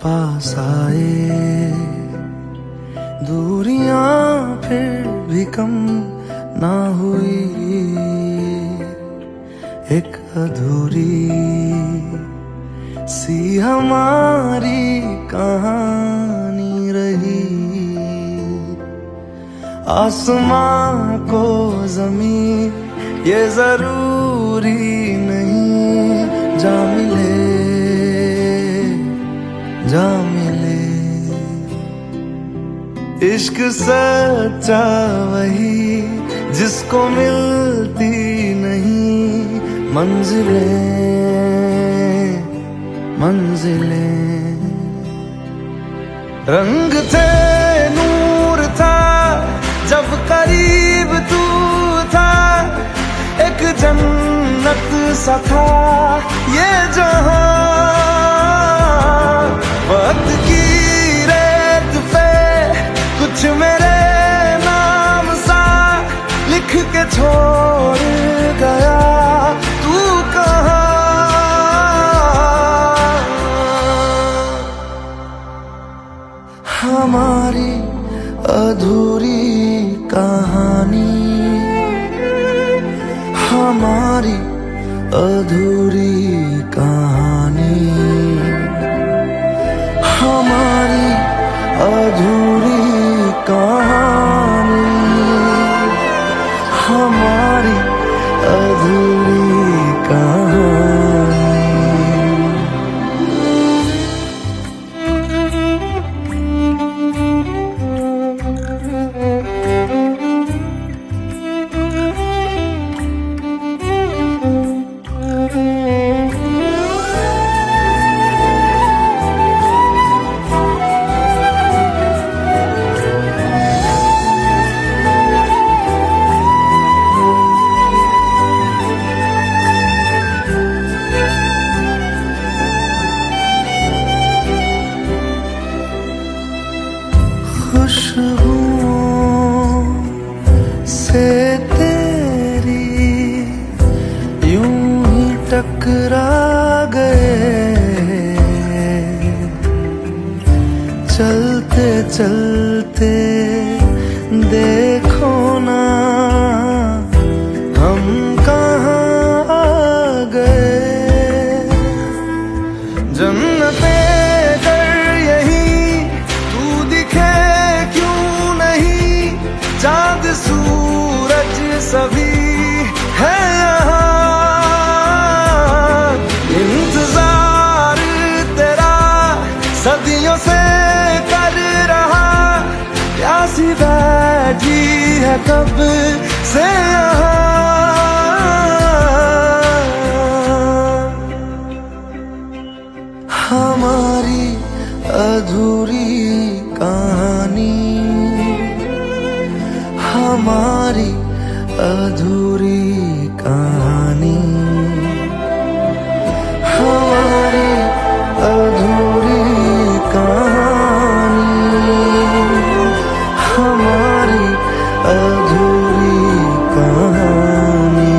पास आए दूरियां फिर भी कम ना हुई, एक अधूरी सी हमारी कहानी रही। आसमां को जमीन ये जरूरी नहीं, जा मिले जा मिले। इश्क सच्चा वही जिसको मिलती नहीं मंजिलें मंजिलें। रंग थे, नूर था, जब करीब तू था, एक जन्नत सा था ये जहां। वक्त की रेत पे कुछ मेरे नाम सा लिख के छोड़ गया तू कहाँ। हमारी अधूरी कहानी, हमारी अधूरी कहानी, हमारी अधूरी कहानी, हमारी अधूरी कहानी। खुशबुओं से तेरी यूं ही टकरा गए, चलते चलते देखो ना हम कहाँ आ गए। जन्नते चांद सूरज सभी है यहाँ, इंतजार तेरा सदियों से कर रहा, प्यासी बैठी है कब से यहाँ। हमारी अधूरी कहानी, हमारी अधूरी कहानी, हमारी अधूरी कहानी, हमारी अधूरी कहानी।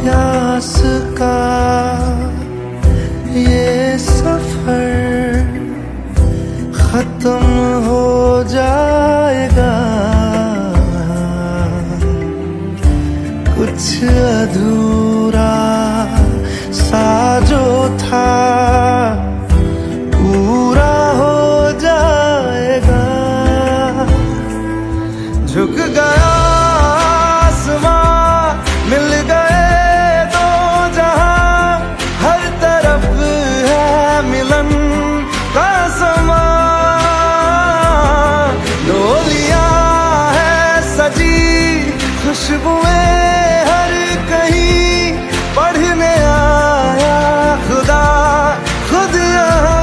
प्यास का ये सफर खत्म हो जाएगा, कुछ अधूरा सा जो था पूरा हो जाएगा। झुक गया आसमां, मिल गए दो जहां, हर तरफ है मिलन का समा। डोलियां है सजी, खुशबुएं हर कहीं, पढ़ने आया खुदा खुद यहाँ।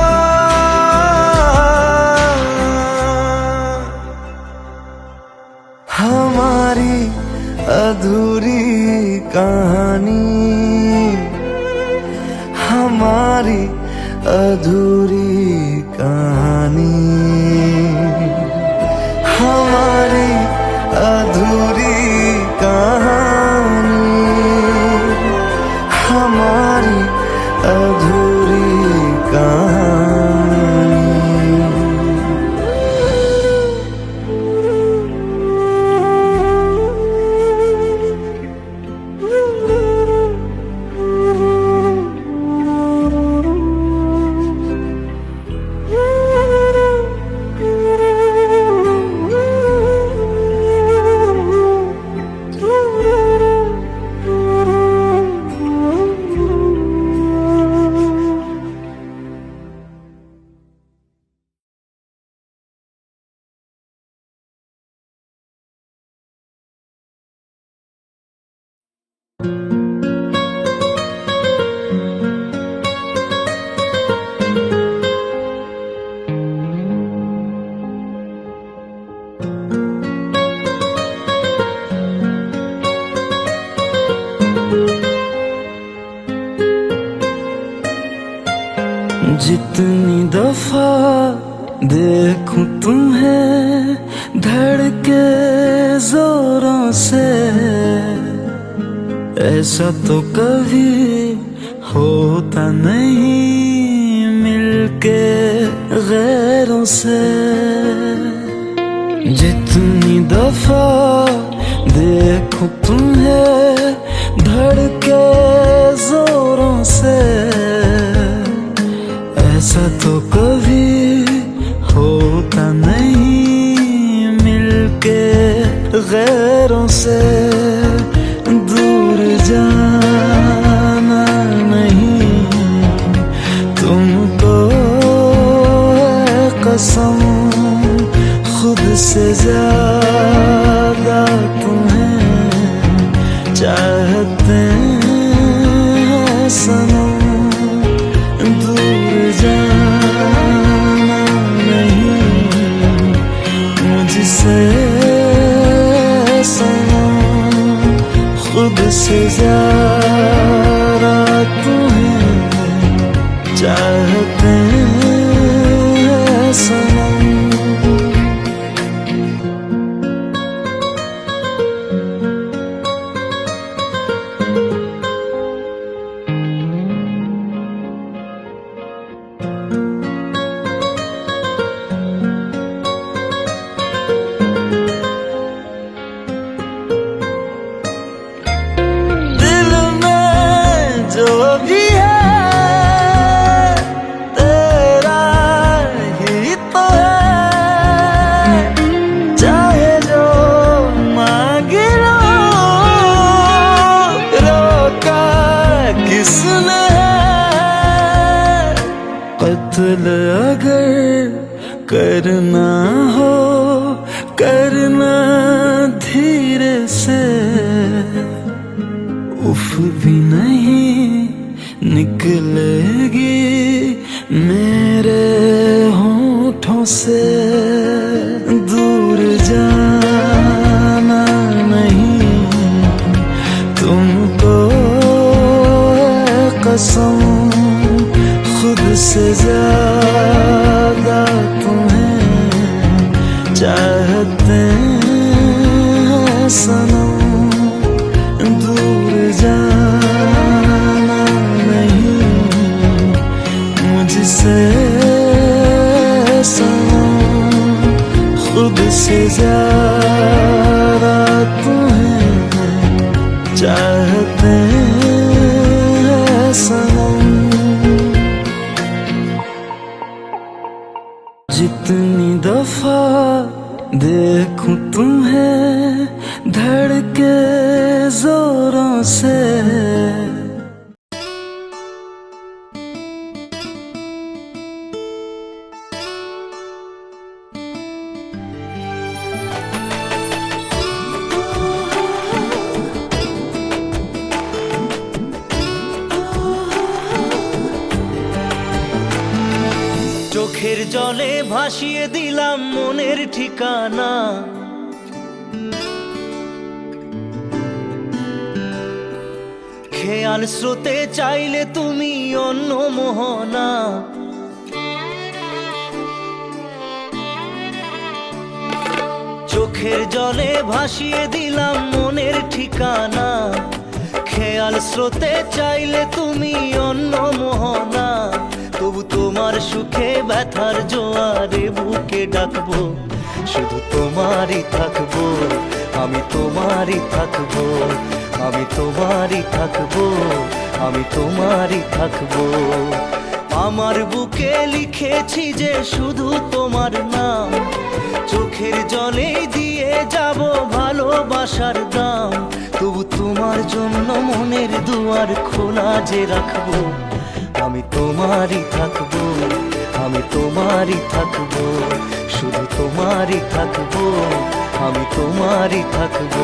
हमारी अधूरी कहानी, हमारी अधूरी कहानी, हमारी अधूरी कहानी। जितनी दफा देखूं तुम्हें धड़के जोरों से, ऐसा तो कभी होता नहीं मिलके गैरों से। जितनी दफा देखूं तुम्हें धड़के जोरों से, ऐसा तो कभी होता नहीं मिलके गैरों से। दूर जाना नहीं तुमको है कसम, खुद से ज्यादा तुम्हें चाहते हैं सनम। दूर जाना नहीं मुझसे सनम, खुद से ज्यादा तुम्हें चाहते हैं सनम। जो भी है तेरा ही तो है, चाहे जो मांग लो, रोका किसने है। कत्ल अगर करना हो करना धीरे से, उफ भी नहीं निकलेगी मेरे होठों से। दूर जाना नहीं तुमको है कसम, खुद से ज्यादा तुम्हें चाहते हैं सनम। दूर जाना नहीं मुझसे सनम, खुद से ज्यादा तुम्हें चाहते हैं सनम। जितनी दफा देखूं तुम्हें धड़के जोरों से, চোখের জলে ভাসিয়ে দিলাম মনের ঠিকানা, খেয়াল স্রোতে চাইলে তুমি অন্য মোহনা। চোখের জলে ভাসিয়ে দিলাম মনের ঠিকানা, খেয়াল স্রোতে চাইলে তুমি অন্য মোহনা। তবু তোমার সুখে ব্যথার জোয়ারে বুকে ডাকবো, শুধু তোমারই থাকবো, আমি তোমারই থাকবো, আমি তোমারই থাকবো, আমি তোমারই থাকবো। আমার বুকে লিখেছি যে শুধু তোমার নাম, চোখের জলে দিয়ে যাব ভালোবাসার দাম। তবু তোমার জন্য মনের দুয়ার খোলা যে রাখবো, আমি তোমারই থাকবো, আমি তোমারই থাকবো, শুধু তোমারই থাকবো, আমি তোমারই থাকবো।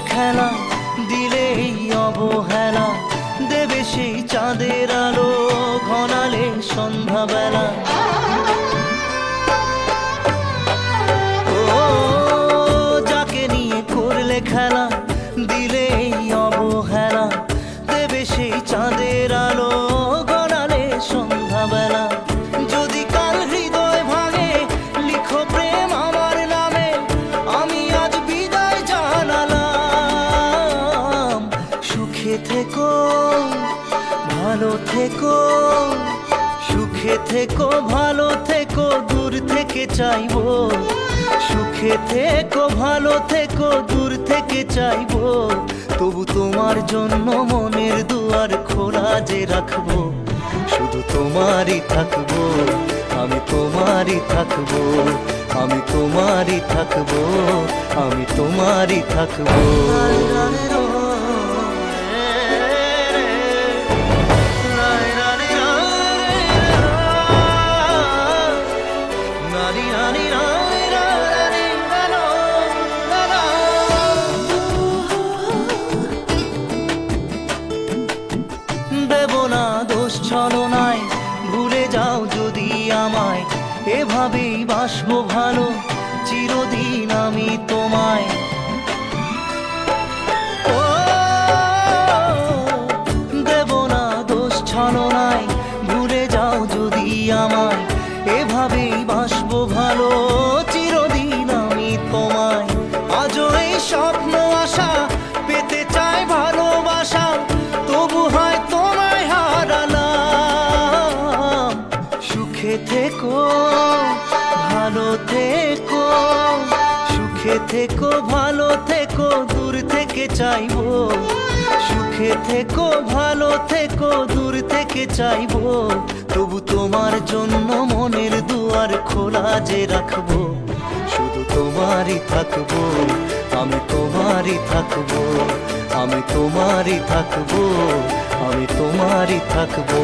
খেলা দিলে এই অবহেলা দেবে সেই চাঁদের আলো ঘনালে সন্ধ্যাবেলা ও যাকে নিয়ে করলে খেলা দিলে এই অবহেলা দেবে সেই চাঁদের আলো গড়ালে সন্ধ্যাবেলা যদি কাল হৃদয় ভাঙে লিখো প্রেম আমার নামে আমি আজ বিদায় জানালাম সুখে থেকো ভালো থেকো সুখে থেকো ভালো থেকো দূর থেকে চাইবো সুখে থেকো ভালো থেকো দূর থেকে চাইবো তবু তোমার জন্য মনের দুয়ার খোলা যে রাখবো শুধু তোমারই থাকবো আমি তোমারই থাকবো আমি তোমারই থাকবো আমি তোমারই থাকবো দেব না দোষ ছলনায় ভুলে যাও যদি আমায় এভাবেই বাসবো ভালো চিরদিন আমি তোমায় ও দেব না দোষ ছলনায় ভুলে যাও যদি আমায় এভাবেই বাসবো ভালো চিরদিন আমি তোমায় আজও এই স্বপ্ন আশা পেতে চাই ভালোবাসা তবু হয় তোমায় হারালাম সুখে থেকো ভালো থেকো সুখে থেকো ভালো থেকো দূর থেকে চাইবো সুখে থেকো ভালো থেকো দূর থেকে চাইবো তবু তোমার জন্য মনের দুয়ার খোলা যে রাখবো শুধু তোমারই থাকবো আমি তোমারই থাকবো আমি তোমারই থাকবো আমি তোমারই থাকবো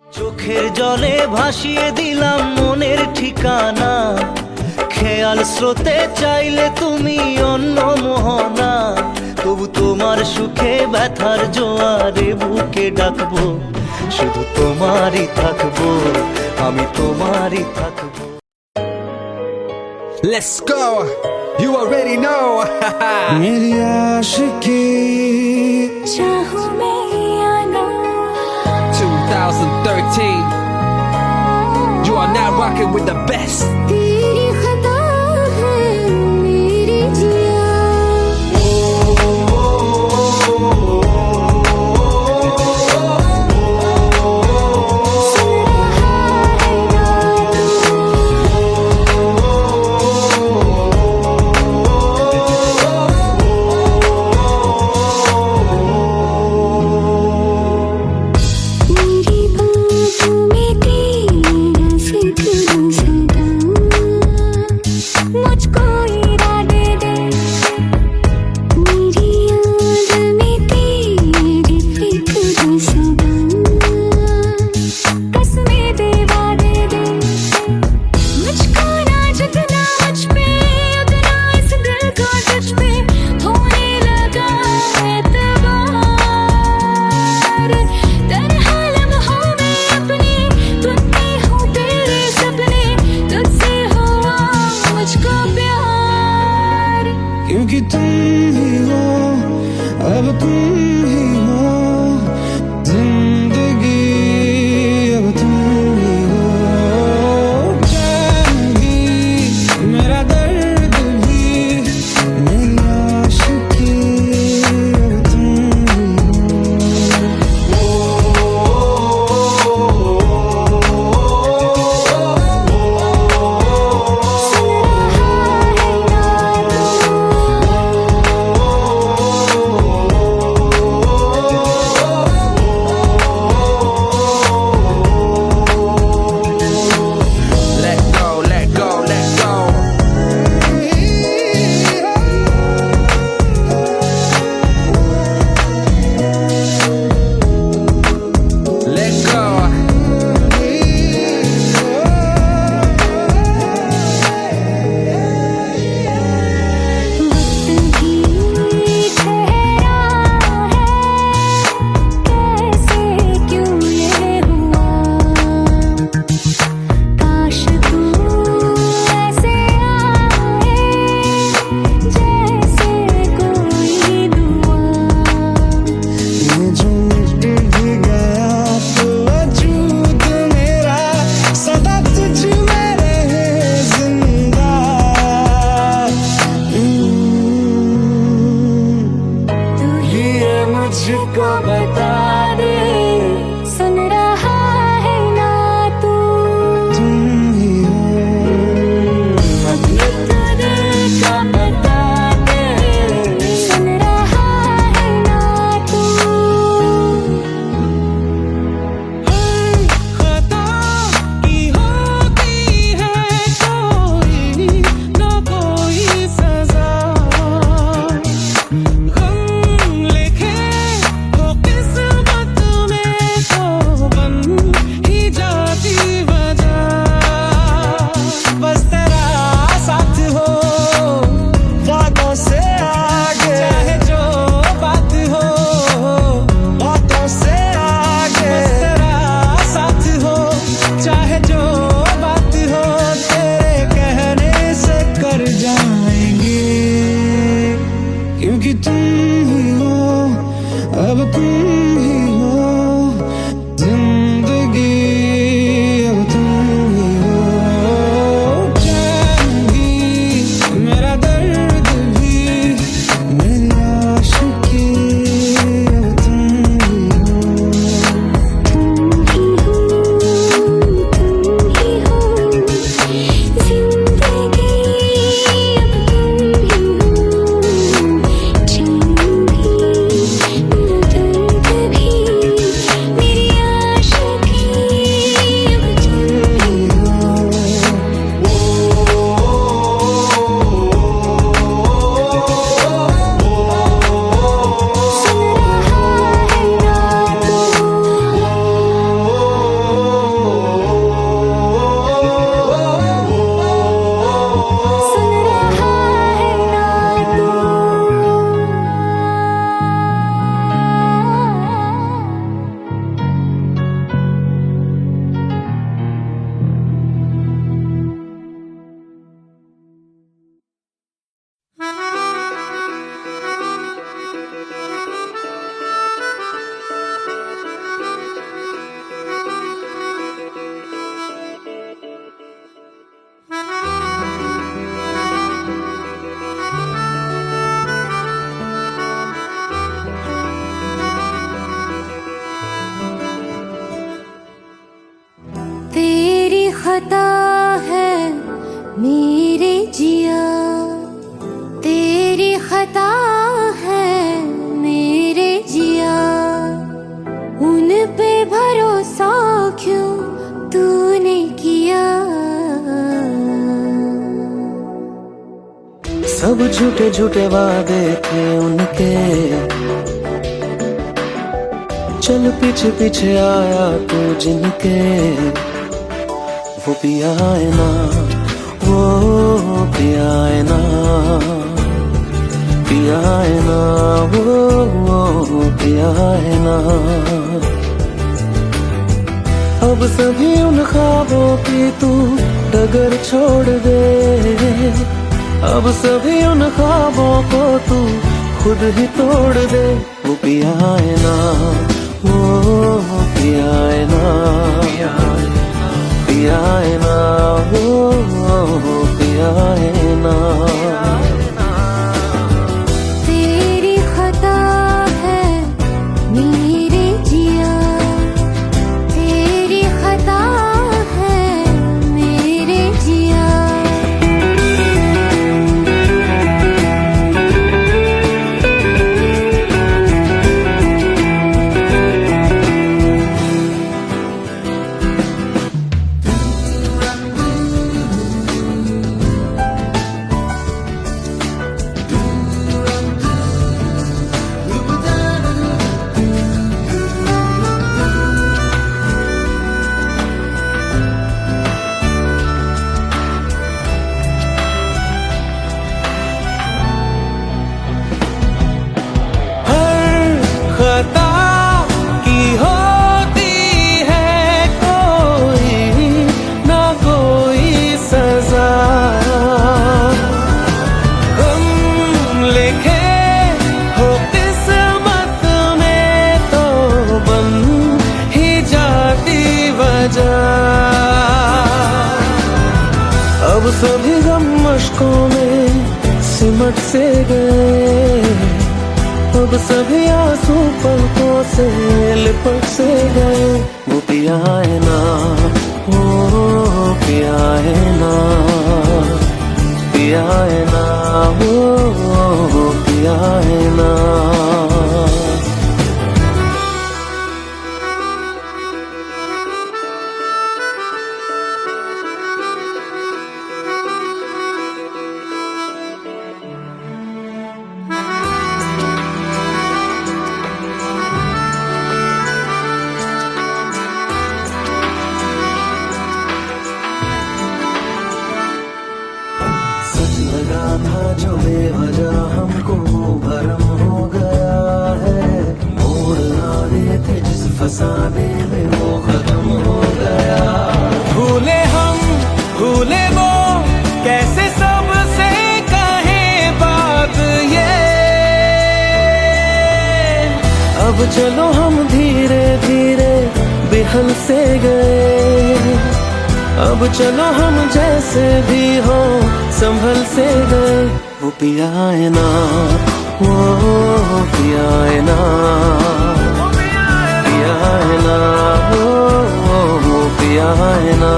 চোখের জলে ভাসিয়ে দিলাম মনের ঠিকানা খেয়াল স্রোতে চাইলে তুমি অন্য মোহনা তবু তোমার সুখে ব্যথার জোয়ারে বুকে ডাকবো শুধু তোমারই থাকবো আমি তোমারই থাকবো Let's go! You already know! मेरी आशिकी चाहूं मैं या ना 2013. You are now rocking with the best. तेरी खता है मेरी जिया सुन रहा है मेरी बातों में तेरा जिक्र सदा बता दे, सुन रहा है ना तू? तुम ही हो, अपने तो दिल का बता दे, सुन रहा है ना तू? खता की होती है कोई ना कोई सजा, गम लिखे हो किस्मत में तो बन ही जाती वजह। बस तेरा साथ हो वादों से आगे, चाहे जो बात हो, बातों से आगे। बस तेरा साथ हो चाहे जो बात हो, तेरे कहने से कर जाएंगे। क्योंकि तुम ही हो, अब तुम ही हो जिंदगी, अब तुम ही हो चैन भी, मेरा दर्द भी, मेरी आशिकी, अब तुम ही हो। तुम ही हो जिंदगी, अब तुम ही हो चैन भी, मेरा दर्द भी, मेरी आशिकी, अब तुम ही सुन रहा है ना तू? सुन रहा है ना तू? तेरी खता है मेरे जिया, तेरी खता है मेरे जिया, उन पे भरोसा क्यों तूने किया? सब झूठे झूठे वादे थे उनके, चल पीछे पीछे आया तू जिनके। वो पिया है ना, वो पिया है ना, पिया है ना, वो पिया है ना। अब सभी उन ख्वाबों की तू डगर छोड़ दे, अब सभी उन ख्वाबों को तू खुद ही तोड़ दे। वो पिया है ना, वो पिया है ना, पिया है ना, वो पिया है ना। तेरी खता है मेरे जिया, तेरी खता है मेरे जिया। अब सभी गम मशकों में सिमट से गए, अब अब सभी आंसू पलकों से लिपट से गए। वो पिया है ना, वो पिया है ना, पिया है ना, वो पिया है ना। लगा था जो बेवजह हमको वो भरम हो गया है। मोड़ आने थे जिस फसाने में वो खत्म हो गया। भूले हम भूले वो, कैसे सबसे कहे बात ये। अब चलो हम धीरे धीरे बिहल से गए। अब चलो हम जैसे भी हो संभल से गए। वो पिया है ना, वो पिया है ना, पिया है ना, वो पिया है ना,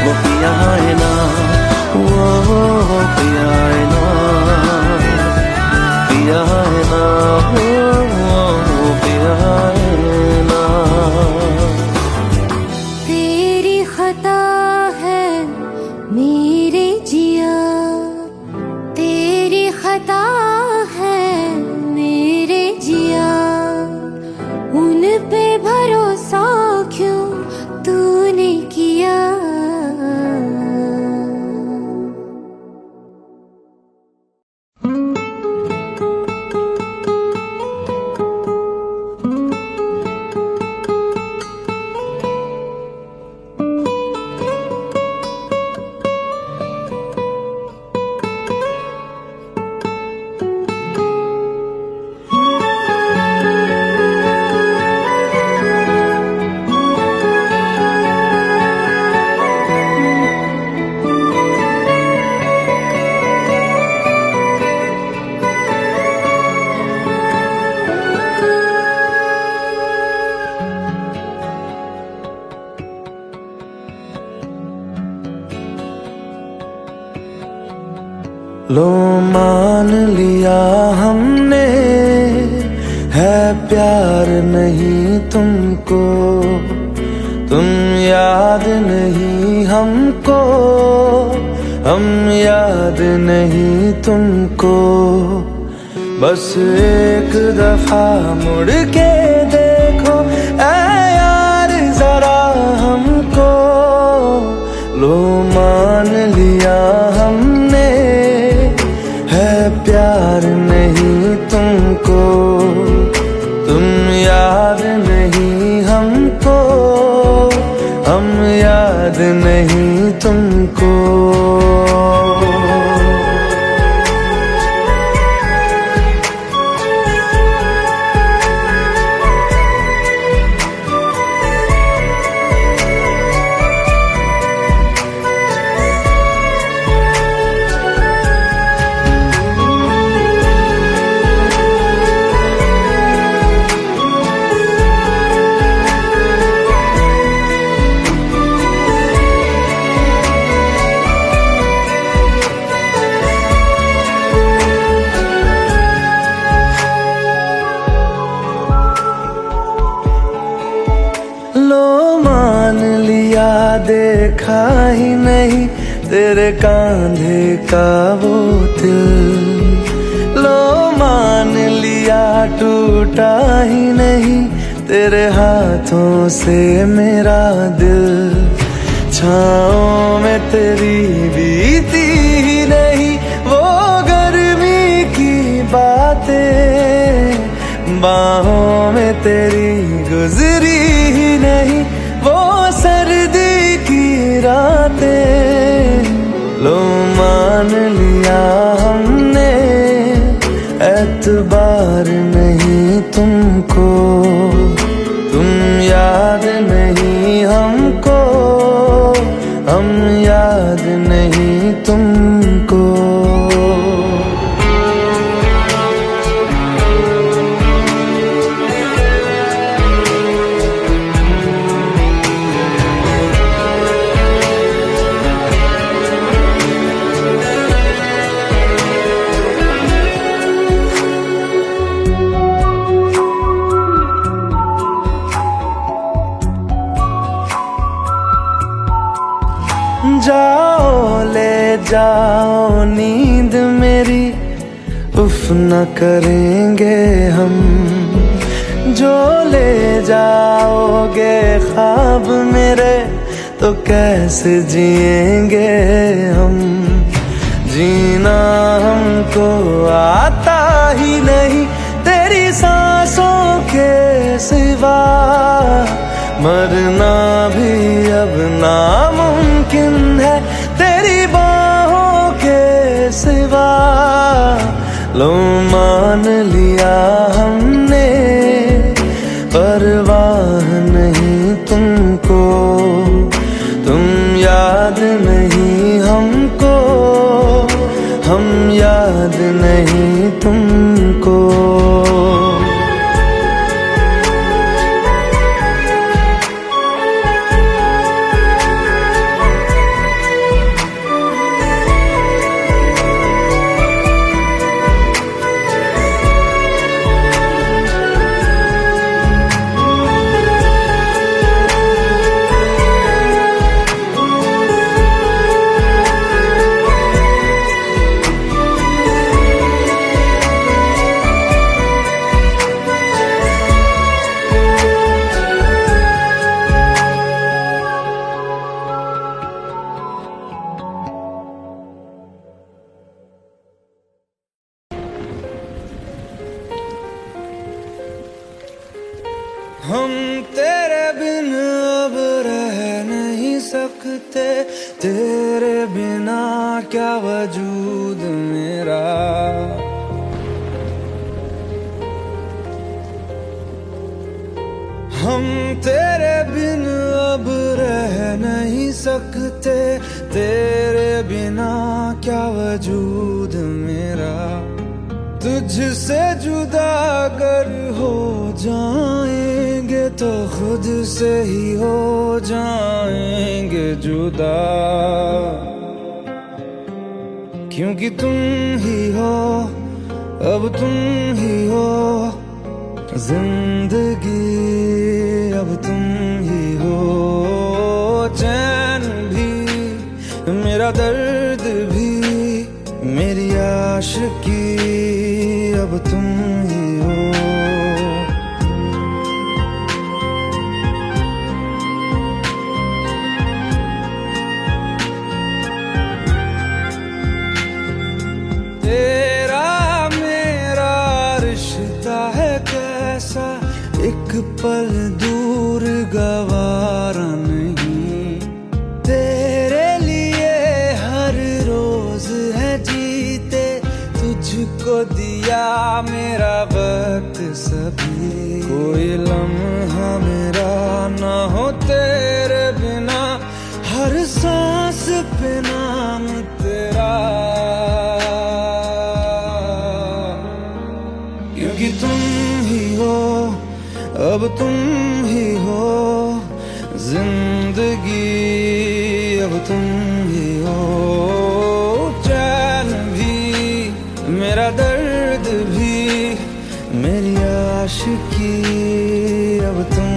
वो पिया है ना, वो पिया है ना, पिया है ना, वो पिया है ना। खता है मेरे जिया, तेरी खता है मेरे जिया। उन पे भरोसा क्यों तूने किया। लो मान लिया हमने है प्यार नहीं तुमको। तुम याद नहीं हमको, हम याद नहीं तुमको। बस एक दफा मुड़ के देखो ऐ यार जरा हमको। लो मान लिया हमने है प्यार नहीं तुमको। तुम याद नहीं हमको, हम याद नहीं तुमको। देखा ही नहीं तेरे कांधे का वो दिल। लो मान लिया टूटा ही नहीं तेरे हाथों से मेरा दिल। छाँव में तेरी बीती ही नहीं वो गर्मी की बातें। बाहों में तेरी गुजरी ही नहीं वो सर्दी की रातें। लो मान लिया हमने एतबार नहीं तुमको। तुम याद नहीं हमको, हम याद नहीं तुमको। जाओ नींद मेरी, उफ न करेंगे हम। जो ले जाओगे ख्वाब मेरे, तो कैसे जिएंगे हम। जीना हमको आता ही नहीं तेरी सांसों के सिवा, मरना भी अब नामुमकिन है तेरी बाहों के सिवा। लो मान लिया हमने, परवाह नहीं तुमको, तुम याद नहीं हमको, हम याद नहीं तुमको। हम तेरे बिन अब रह नहीं सकते, तेरे बिना क्या वजूद मेरा। हम तेरे बिन अब रह नहीं सकते, तेरे बिना क्या वजूद मेरा। तुझसे जुदा अगर हो जाएंगे तो खुद से ही हो जाएंगे जुदा। क्योंकि तुम ही हो, अब तुम ही हो जिंदगी, अब तुम ही हो चैन भी, मेरा दर्द भी, मेरी आशिकी, अब तुम ही हो। तेरा मेरा रिश्ता है कैसा, एक पल दूर गवारा नहीं। तेरे लिए हर रोज है जीते, तुझको दिया मेरा वक्त सभी। कोई लम्हा मेरा ना हो तेरे बिना, हर सांस पे नाम तेरा। क्योंकि तुम ही हो, अब तुम ही हो जिंदगी, अब तुम ही हो चैन भी, मेरा दर्द भी, मेरी आशिकी, अब तुम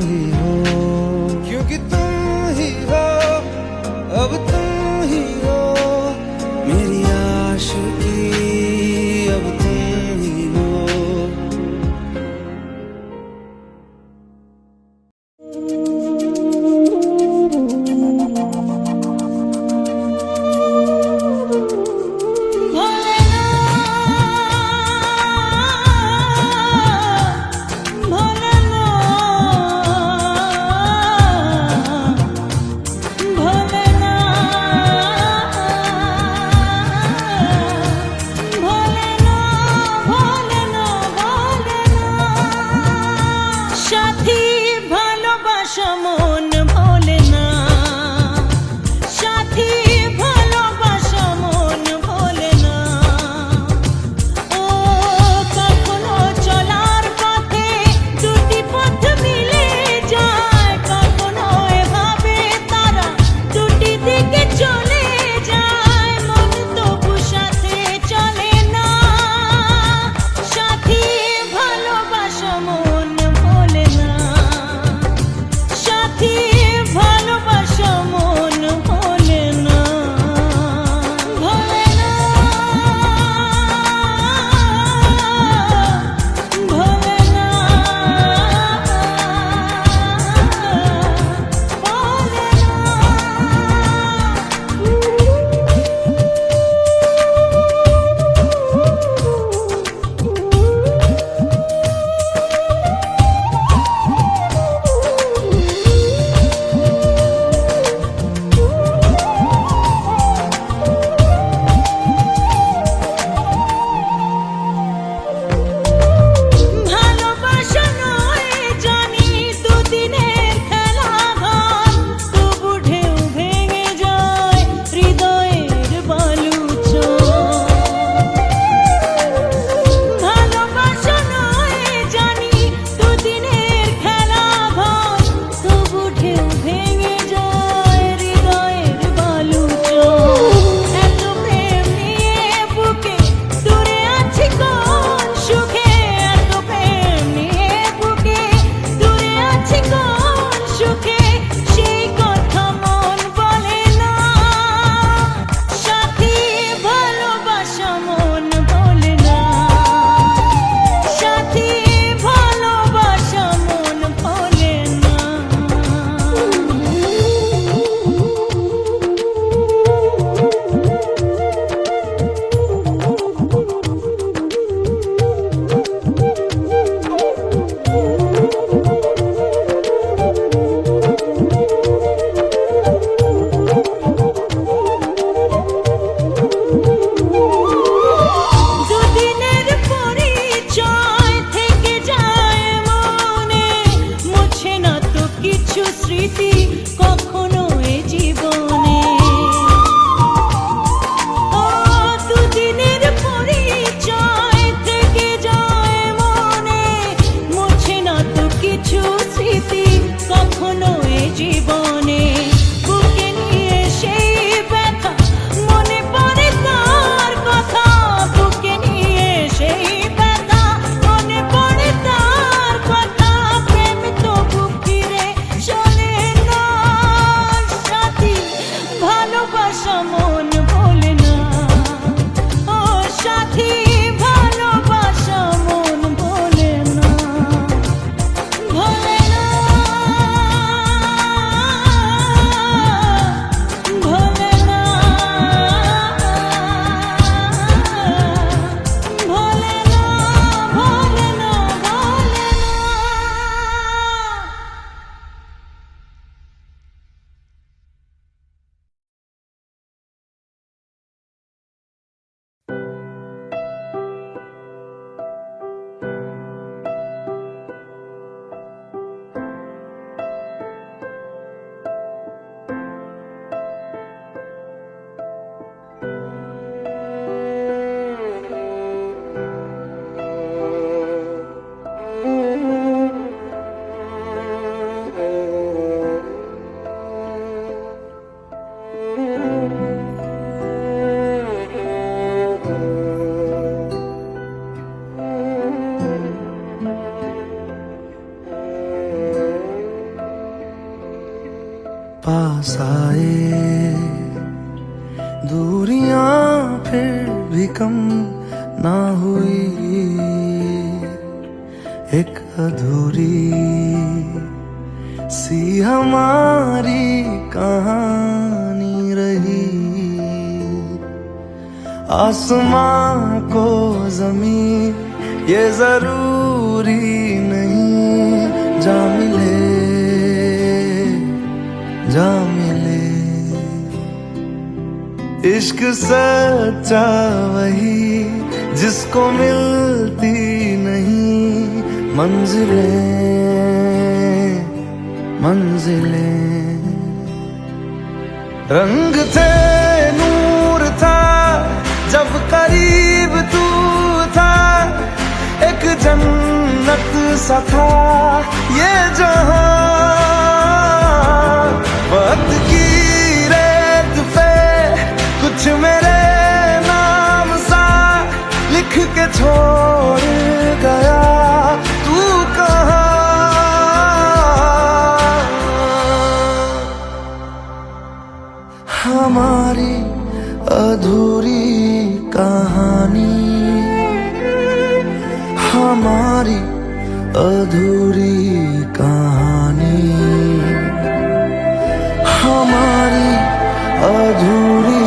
ही हो। क्योंकि तुम ही हो, अब तुम ही हो मेरी आशिकी, अब तुम ही हो। भोलेनाथ पास आए, दूरियां फिर भी कम ना हुई, एक अधूरी सी हमारी कहानी रही। आसमां को जमीन ये जरूरी नहीं, जा मिले जा मिले। इश्क सच्चा वही जिसको मिलती नहीं मंजिलें मंजिलें। रंग थे नूर था जब करीब तू था, एक जन्नत सा था ये जहां। वक्त की रेत पे कुछ मेरे नाम सा लिख के छोड़ गया, तू कहाँ। हमारी अधूरी कहानी, हमारी अधूरी कहानी, हमारी अधूरी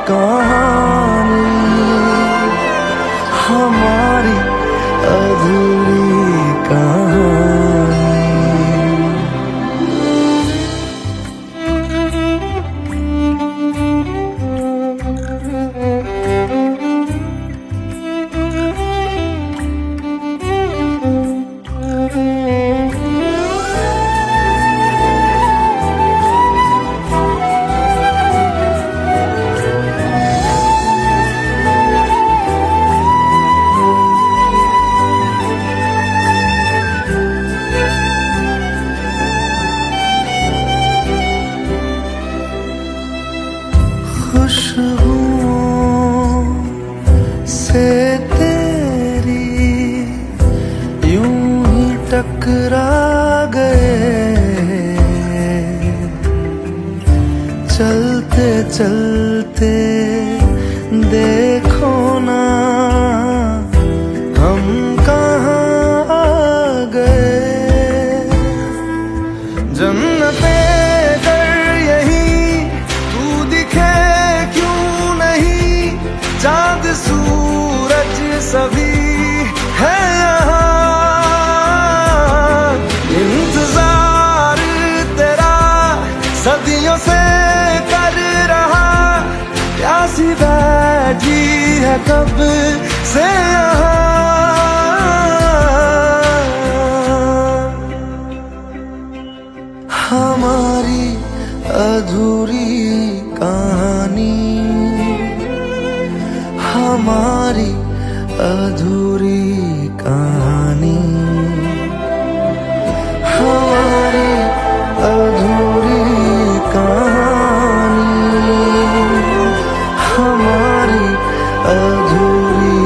कहानी, हमारी अधूरी कहानी। खुशबुओं से तेरी यूं ही टकरा गए, चलते चलते देखो ना हम कहाँ आ गए। जन्नतें चांद सूरज सभी है यहाँ, इंतजार तेरा सदियों से कर रहा, प्यासी बैठी है कब से यहाँ। हमारी अधूरी कहानी, हमारी अधूरी कहानी, हमारी अधूरी कहानी, हमारी अधूरी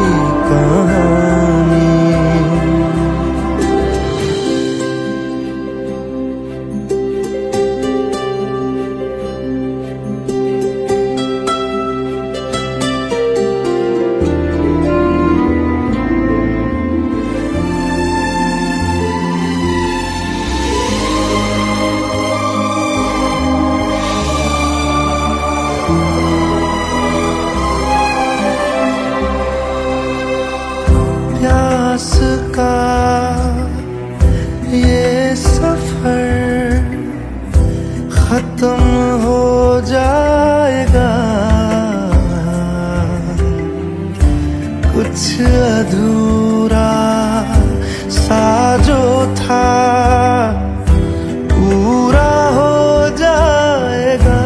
कहानी। प्यास का ये सफर खत्म हो जाएगा, कुछ अधूरा सा जो था पूरा हो जाएगा।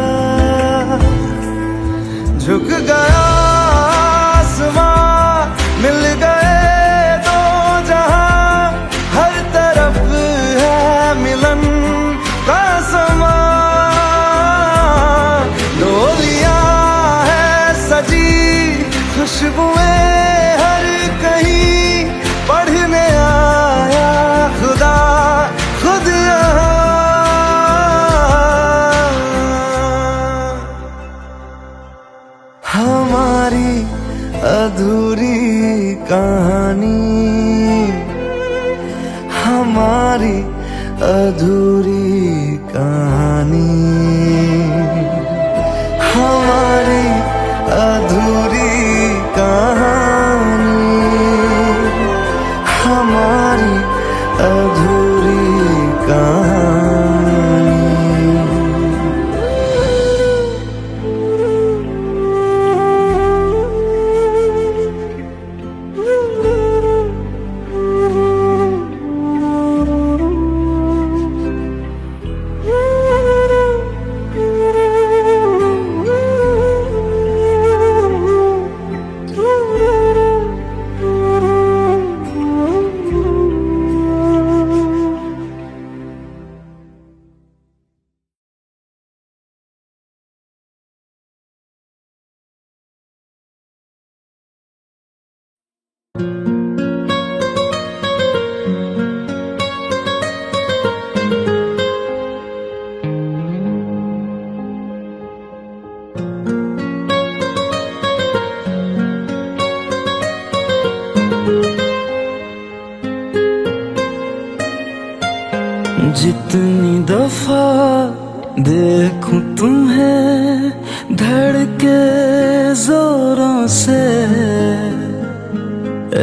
झुक गया आसमां, मिल गए दो जहां, हर तरफ है मिलन का समा। डोलियां है सजी, खुशबुएं हर कहीं, पढ़ने आया खुदा खुद यहाँ। अधूरी कहानी, हमारी अधूरी कहानी, हमारी अधूरी कहानी। जितनी दफा देखूं तुम्हें धड़के जोरों से,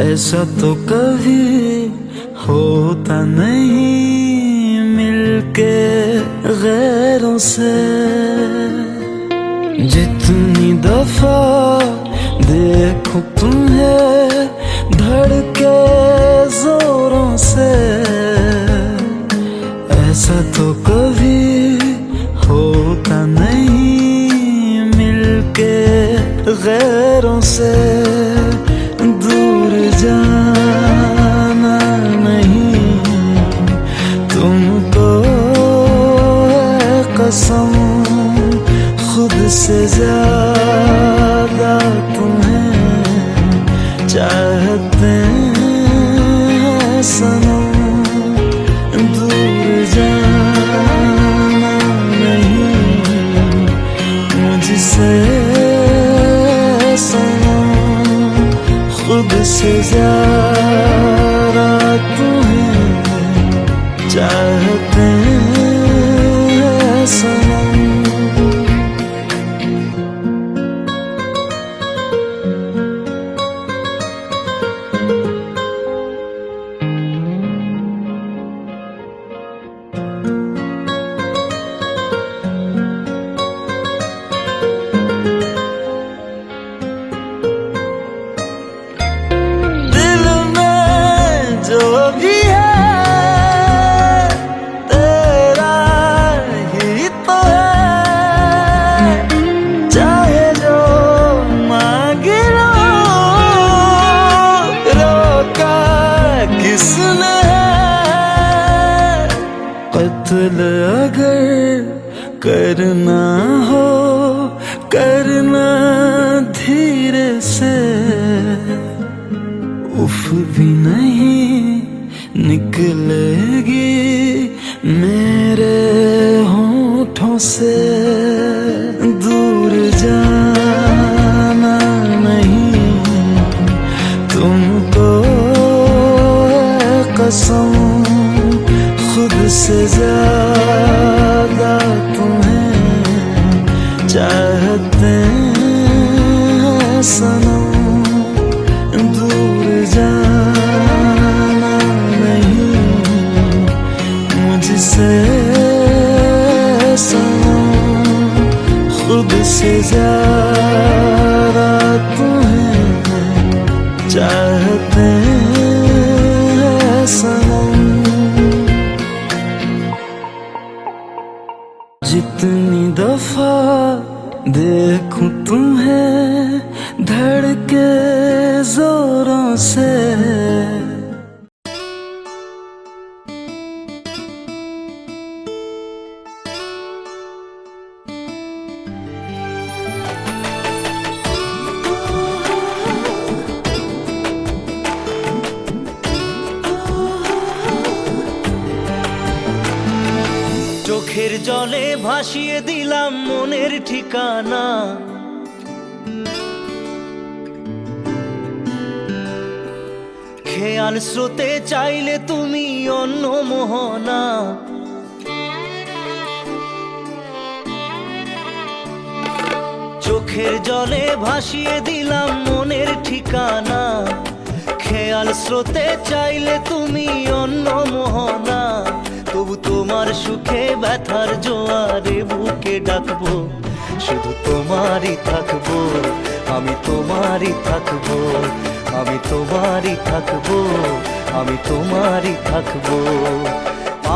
ऐसा तो कभी होता नहीं मिलके गैरों से। जितनी दफा देखूं तुम्हें धड़के जोरों से, ऐसा तो कभी होता नहीं मिलके गैरों से। दूर जाना नहीं तुमको है कसम, खुद से ज्यादा तुम्हें चाहते हैं सनम। दूर जाना नहीं मुझसे सनम, खुद से ज्यादा तुम्हें चाहते हैं सनम। कत्ल अगर करना हो करना धीरे से, उफ भी नहीं निकलेगी मेरे होठों से। दूर जाना नहीं तुमको है कसम, खुद से ज्यादा तुम्हें चाहते हैं सनम। दूर जाना नहीं मुझसे सनम, खुद से ज्यादा तुम्हें चाहते हैं सनम। जितनी दफा देखूं तुम्हें धड़के जोरों से, চোখের জলে ভাসিয়ে দিলাম মনের ঠিকানা। খেয়াল স্রোতে চাইলে তুমি অন্য মোহনা, চোখের জলে ভাসিয়ে দিলাম মনের ঠিকানা। খেয়াল স্রোতে চাইলে তুমি অন্য মোহনা, তবু তোমার সুখে ব্যথার জোয়ারে বুকে ডাকবো, শুধু তোমারই থাকবো, আমি তোমারই থাকবো, আমি তোমারই থাকবো, আমি তোমারই থাকবো।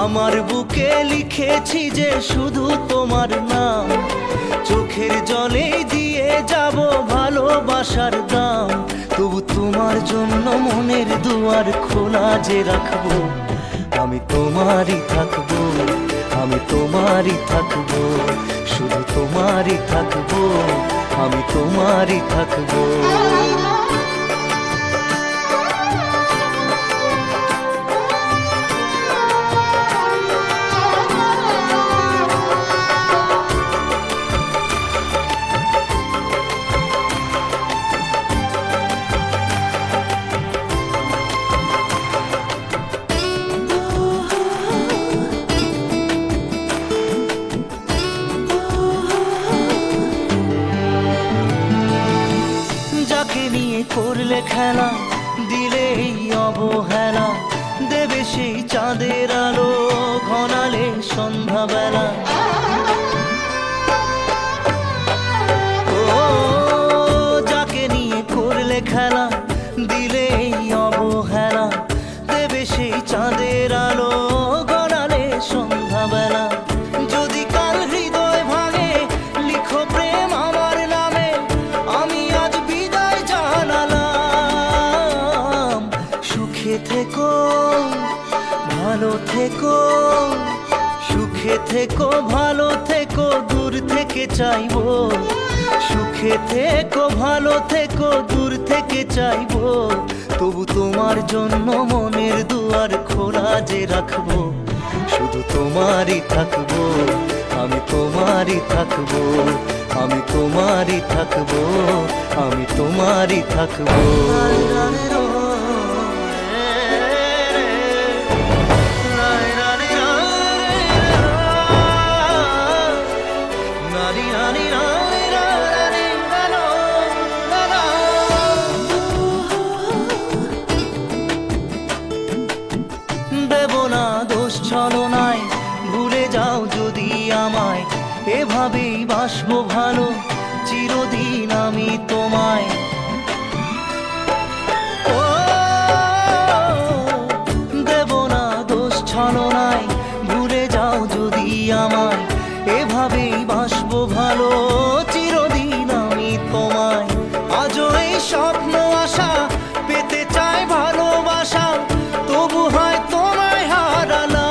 আমার বুকে লিখেছি যে শুধু তোমার নাম, চোখের জলে দিয়ে যাব ভালোবাসার দাম, তবু তোমার জন্য মনের দুয়ার খোলা যে রাখবো, আমি তোমারই থাকবো, আমি তোমারই থাকবো, শুধু তোমারই থাকবো, আমি তোমারই থাকবো। যাকে নিয়ে করলে খেলা, দিলে এই অবহেলা, দেবে সেই চাঁদের আলো ঘনালে সন্ধ্যাবেলা। ও যাকে নিয়ে করলে খেলা, দিলে এই অবহেলা, দেবে সেই চাঁদের আলো ঘনালে সন্ধ্যাবেলা। যদি কাল হৃদয় ভাঙে লিখো প্রেম আমার নামে, আমি আজ বিদায় জানালাম। সুখে থেকো ভালো থেকো, সুখে থেকো ভালো থেকো, দূর থেকে চাইবো, সুখে থেকো ভালো থেকো, দূর থেকে চাইবো, তবু তোমার জন্য মনের দুয়ার খোলা যে রাখবো, শুধু তোমারই থাকবো, আমি তোমারই থাকবো, আমি তোমারই থাকবো, আমি তোমারই থাকবো। দেব না দোষ ছলনায়, ভুলে যাও যদি আমায়, এভাবেই বাসবো ভালো চিরদিন আমি তোমায়। ও দেব না দোষ ছলনায়, ভুলে যাও যদি আমায়, এভাবেই বাসবো ভালো চিরদিন আমি তোমায়। আজও এই স্বপ্ন আশা পেতে চাই ভালোবাসা, তবু হয় তোমায় হারালাম।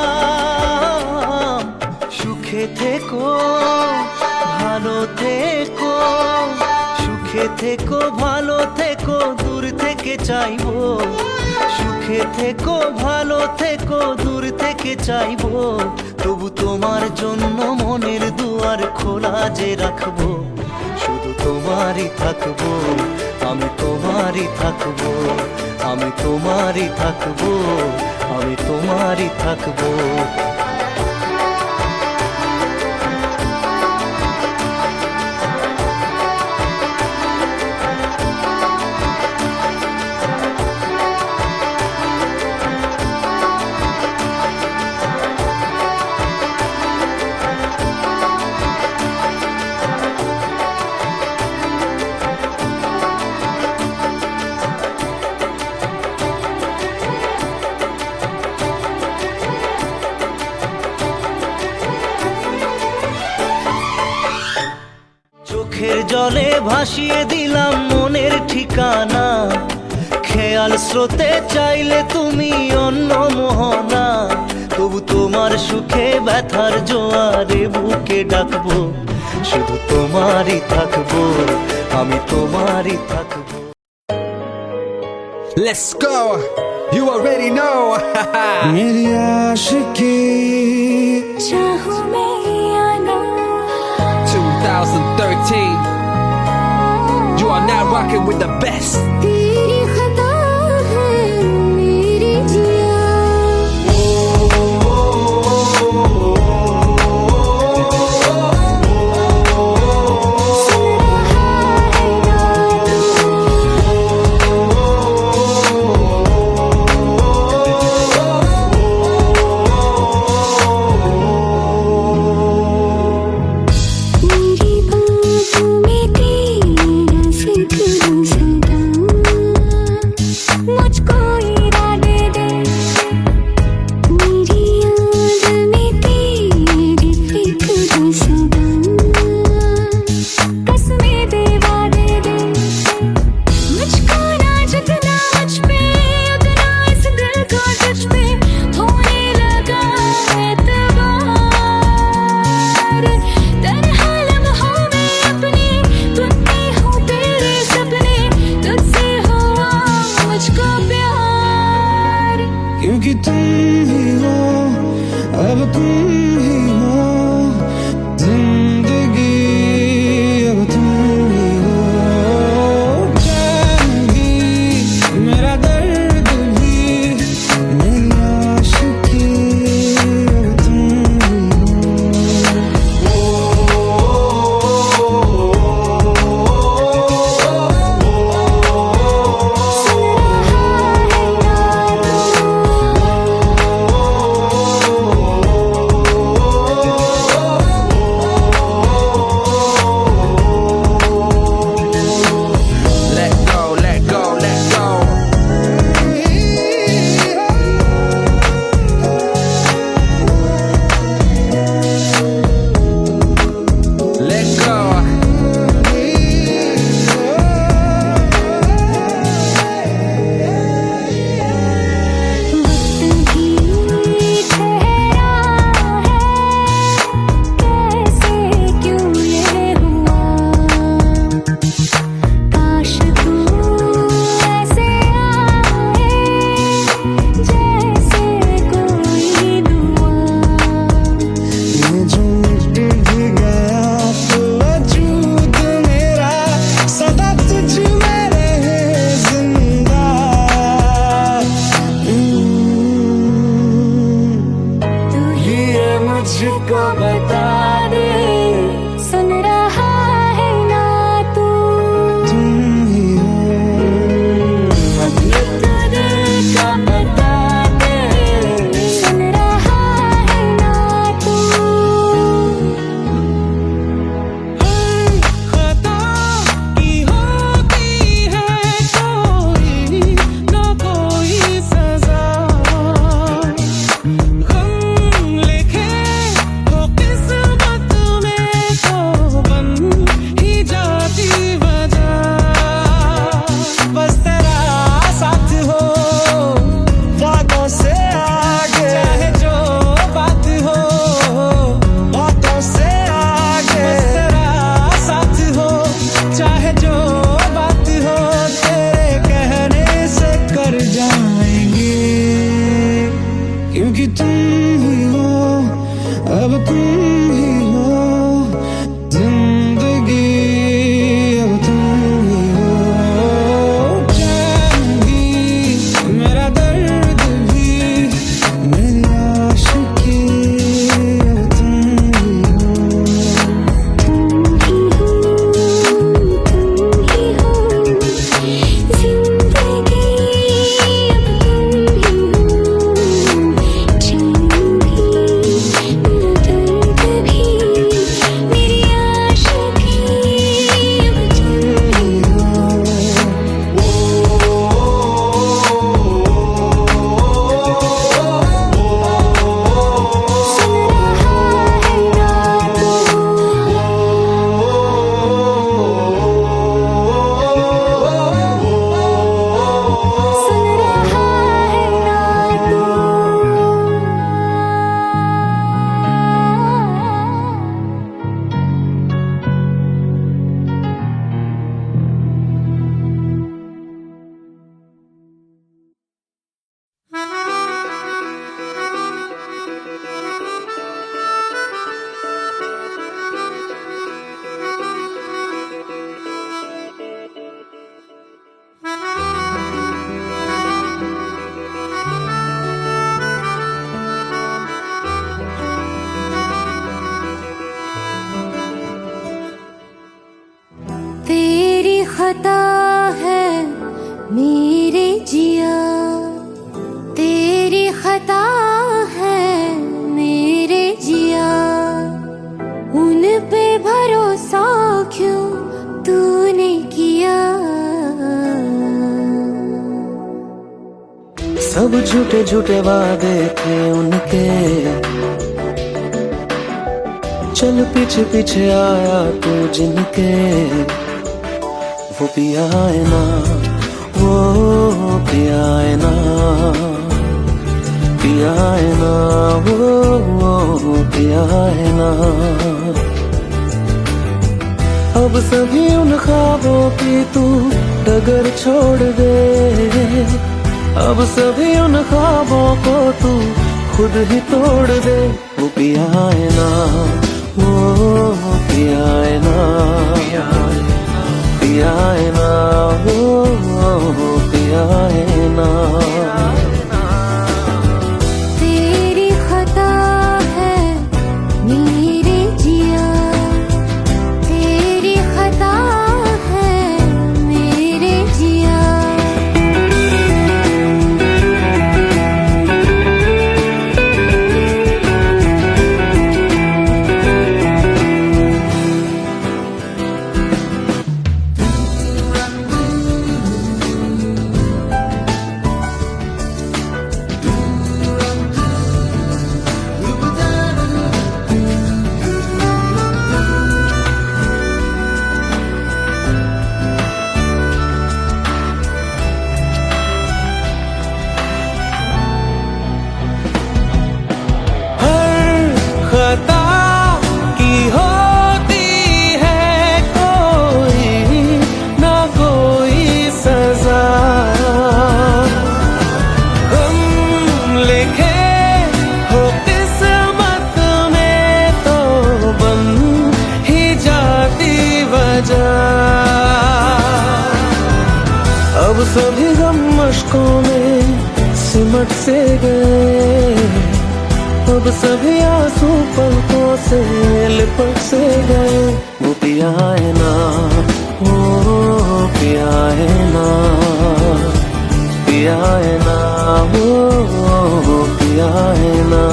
সুখে থেকো ভালো থেকো, সুখে থেকো ভালো থেকো, দূর থেকে চাইবো, সুখে থেকো ভালো থেকো, দূর থেকে চাইবো, তবু তোমার জন্য মনের দুয়ার খোলা যে রাখবো, শুধু তোমারই থাকবো, আমি তোমারই থাকবো, আমি তোমারই থাকবো, আমি তোমারই থাকবো। চোখের জলে ভাসিয়ে দিলাম মনের ঠিকানা, খেয়াল স্রোতে চাইলে তুমি অন্য মোহনা, তবু তোমার সুখে ব্যথার জোয়ারে বুকে ডাকবো, শুধু তোমারই থাকবো, আমি তোমারই থাকবো। Let's go. You already know. मेरी आशिकी चाहूं मैं या ना, 2013. You are now rocking with the best. तेरी खता है तुम ही हो जिंदगी, अब तुम ही हो चैन भी, मेरा दर्द भी, मेरी आशिकी, अब तुम ही Let go, let go, let go. Let go. वक्त भी ठहरा है, कैसे क्यों ये हुआ, काश तू ऐसे आए जैसे कोई दुआ। ये जो मिट भी गया तो वजूद मेरा सदा तुझ में रहे जिंदा। तू ही मुझको बता दे, सुन रहा है ना तू, तुम ही हो ये तो दिल का बता दे, सुन रहा है ना तू। खता की होती है कोई ना कोई सजा, गम लिखे हो किस्मत में तो बन ही जाती वजह। बस तेरा साथ हो वादों से आगे, चाहे जो बात हो बातों से आगे। बस तेरा साथ हो चाहे जो बात हो, तेरे कहने से कर जाएंगे, क्योंकि तुम ही हो अब तुम ही हो जिंदगी, अब तुम ही हो चैन भी, मेरा दर्द भी, मेरी आशिकी, अब तुम ही हो। तुम ही हो, तुम ही हो जिंदगी, अब तुम ही हो चैन भी, मेरा दर्द भी, मेरी आशिकी, अब तुम ही हो। सुन रहा है ना तू, सुन रहा है ना तू। तेरी खता है मेरे जिया, तेरी खता है मेरे जिया, उन पे भरोसा क्यों तूने किया। सब झूठे झूठे वादे थे उनके, चल पीछे पीछे आया तू जिनके, वो पिया है ना, वो पिया है ना, पिया है ना, वो पिया है ना। अब सभी उन ख्वाबों की तू डगर छोड़ दे, अब सभी उन ख्वाबों को तू खुद ही तोड़ दे। सिमट से गए, अब सभी आंसू पलकों से लिपट से गए। वो पिया है ना, वो पिया है ना, पिया है ना, वो पिया है ना।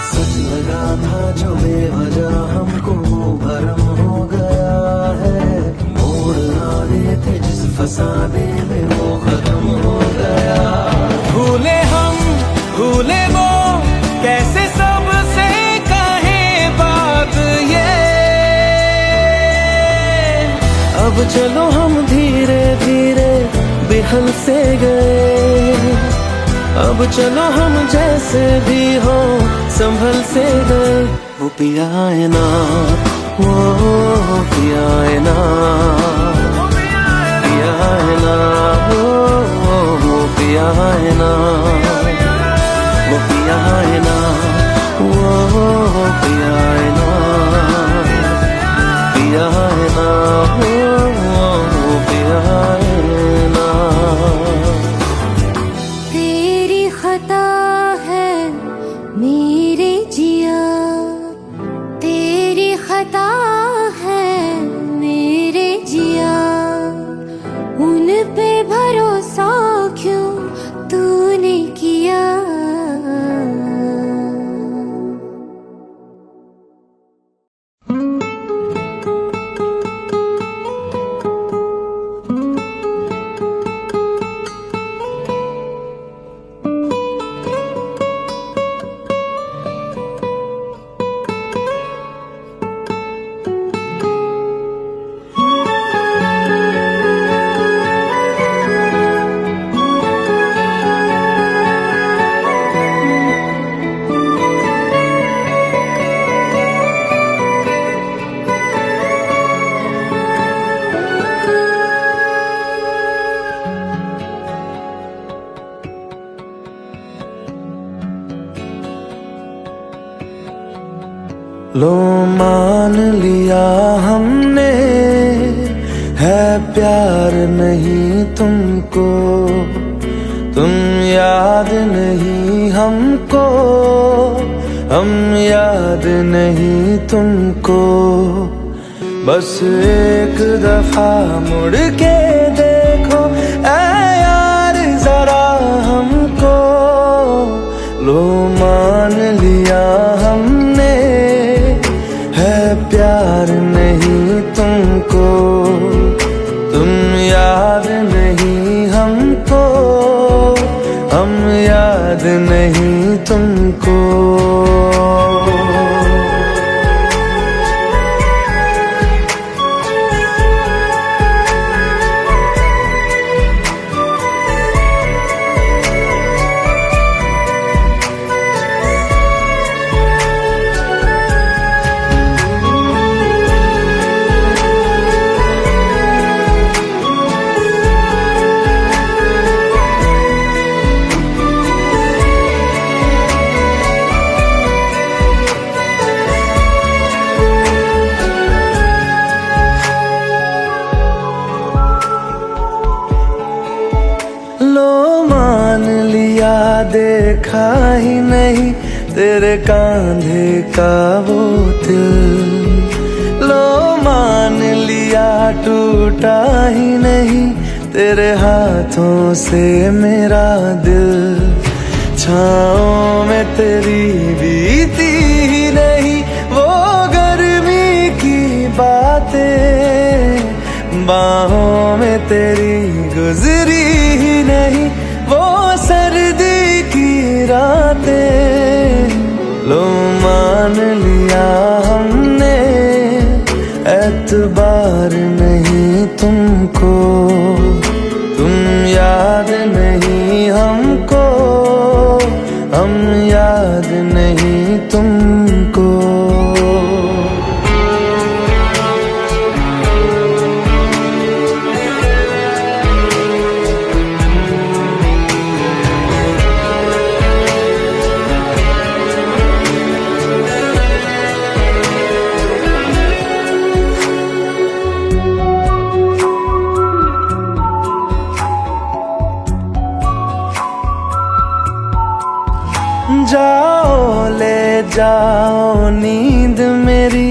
सच लगा था जो बेवजह हमको भरम हो गया है, मोड़ आने थे जिस फसाने में वो खत्म हो गया। भूले हम भूले वो, कैसे सबसे कहे बात ये। अब चलो हम धीरे धीरे बिहल से गए, अब चलो हम जैसे भी हो संभल से गए। वो पिया है ना, वो पिया है ना, पिया है ना, वो पिया है ना, वो पिया है ना, वो पिया है ना, पिया है ना, वो पिया है ना। तेरी खता है मेरे जिया, तेरी खता है मेरे जिया, उन पे भरोसा क्यों तूने किया। लो मान लिया हमने है प्यार नहीं तुमको, तुम याद नहीं हमको, हम याद नहीं तुमको। बस एक दफा मुड़ के देखो ऐ यार जरा हमको। लो मान लिया हमने है प्यार नहीं तुमको, तुम याद नहीं हमको, हम याद नहीं तुमको। देखा ही नहीं तेरे कांधे का वो दिल, लो मान लिया टूटा ही नहीं तेरे हाथों से मेरा दिल। छाँव में तेरी बीती ही नहीं वो गर्मी की बातें, बाहों में तेरी गुजरी ही नहीं वो सर्दी की रातें। लो मान लिया हमने एतबार नहीं तुमको, तुम याद नहीं हमको, हम याद नहीं तुमको। जाओ नींद मेरी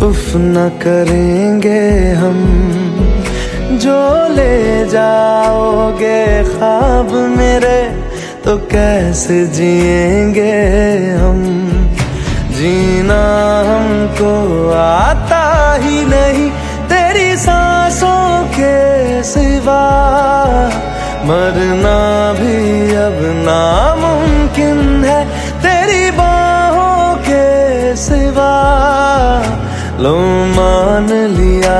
उफ न करेंगे हम, जो ले जाओगे ख्वाब मेरे तो कैसे जिएंगे हम। जीना हमको आता ही नहीं तेरी सांसों के सिवा, मरना भी अब नामुमकिन है तेरी बाहों के सिवा। लो मान लिया